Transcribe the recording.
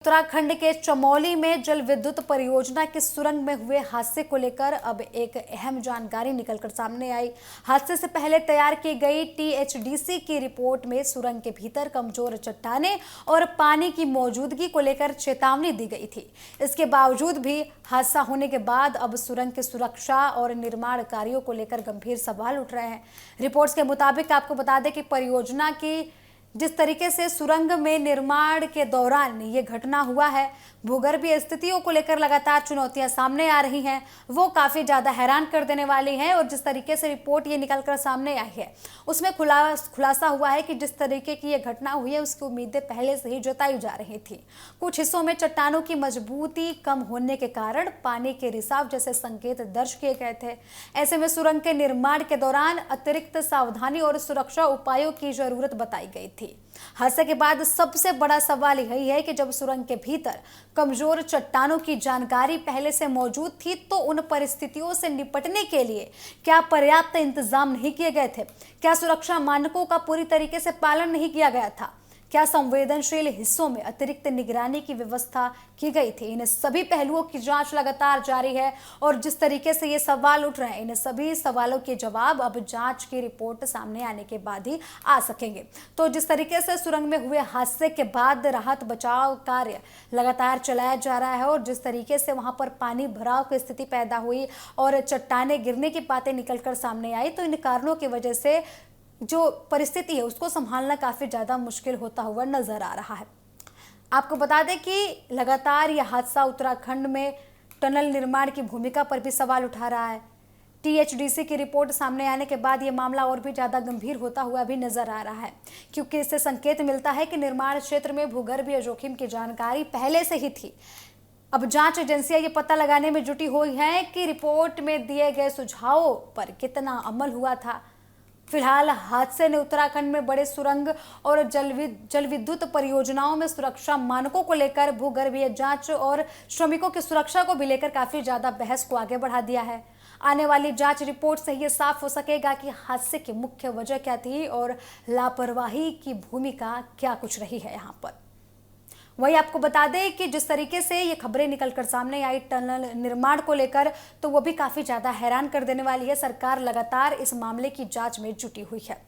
उत्तराखंड के चमोली में जल विद्युत परियोजना की सुरंग में हुए हादसे को लेकर अब एक अहम जानकारी निकलकर सामने आई। हादसे से पहले तैयार की गई टीएचडीसी की रिपोर्ट में सुरंग के भीतर कमजोर चट्टानें और पानी की मौजूदगी को लेकर चेतावनी दी गई थी। इसके बावजूद भी हादसा होने के बाद अब सुरंग की सुरक्षा और निर्माण कार्यों को लेकर गंभीर सवाल उठ रहे हैं। रिपोर्ट्स के मुताबिक आपको बता दें कि परियोजना की जिस तरीके से सुरंग में निर्माण के दौरान ये घटना हुआ है, भूगर्भीय स्थितियों को लेकर लगातार चुनौतियां सामने आ रही हैं, वो काफ़ी ज़्यादा हैरान कर देने वाली हैं। और जिस तरीके से रिपोर्ट ये निकलकर सामने आई है उसमें खुलासा हुआ है कि जिस तरीके की ये घटना हुई है उसकी उम्मीदें पहले से ही जताई जा रही थी। कुछ हिस्सों में चट्टानों की मजबूती कम होने के कारण पानी के रिसाव जैसे संकेत दर्ज किए गए थे। ऐसे में सुरंग के निर्माण के दौरान अतिरिक्त सावधानी और सुरक्षा उपायों की जरूरत बताई गई थी। हादसे के बाद सबसे बड़ा सवाल यही है कि जब सुरंग के भीतर कमजोर चट्टानों की जानकारी पहले से मौजूद थी तो उन परिस्थितियों से निपटने के लिए क्या पर्याप्त इंतजाम नहीं किए गए थे? क्या सुरक्षा मानकों का पूरी तरीके से पालन नहीं किया गया था? क्या संवेदनशील हिस्सों में अतिरिक्त निगरानी की व्यवस्था की गई थी? इन सभी पहलुओं की जांच लगातार जारी है और जिस तरीके से ये सवाल उठ रहे हैं, इन सभी सवालों के जवाब अब जांच की रिपोर्ट सामने आने के बाद ही आ सकेंगे। तो जिस तरीके से सुरंग में हुए हादसे के बाद राहत बचाव कार्य लगातार चलाया जा रहा है और जिस तरीके से वहां पर पानी भराव की स्थिति पैदा हुई और चट्टानें गिरने की बातें निकलकर सामने आई, तो इन कारणों की वजह से जो परिस्थिति है उसको संभालना काफ़ी ज़्यादा मुश्किल होता हुआ नजर आ रहा है। आपको बता दें कि लगातार यह हादसा उत्तराखंड में टनल निर्माण की भूमिका पर भी सवाल उठा रहा है। टीएचडीसी की रिपोर्ट सामने आने के बाद यह मामला और भी ज़्यादा गंभीर होता हुआ भी नजर आ रहा है, क्योंकि इससे संकेत मिलता है कि निर्माण क्षेत्र में भूगर्भीय जोखिम की जानकारी पहले से ही थी। अब जांच एजेंसियां ये पता लगाने में जुटी हुई हैं कि रिपोर्ट में दिए गए सुझावों पर कितना अमल हुआ था। फिलहाल हादसे ने उत्तराखंड में बड़े सुरंग और जल विद्युत परियोजनाओं में सुरक्षा मानकों को लेकर भूगर्भीय जांच और श्रमिकों की सुरक्षा को भी लेकर काफी ज्यादा बहस को आगे बढ़ा दिया है। आने वाली जांच रिपोर्ट से ये साफ हो सकेगा कि हादसे की मुख्य वजह क्या थी और लापरवाही की भूमिका क्या कुछ रही है यहाँ पर। वही आपको बता दें कि जिस तरीके से ये खबरें निकलकर सामने आई टनल निर्माण को लेकर, तो वो भी काफी ज्यादा हैरान कर देने वाली है। सरकार लगातार इस मामले की जांच में जुटी हुई है।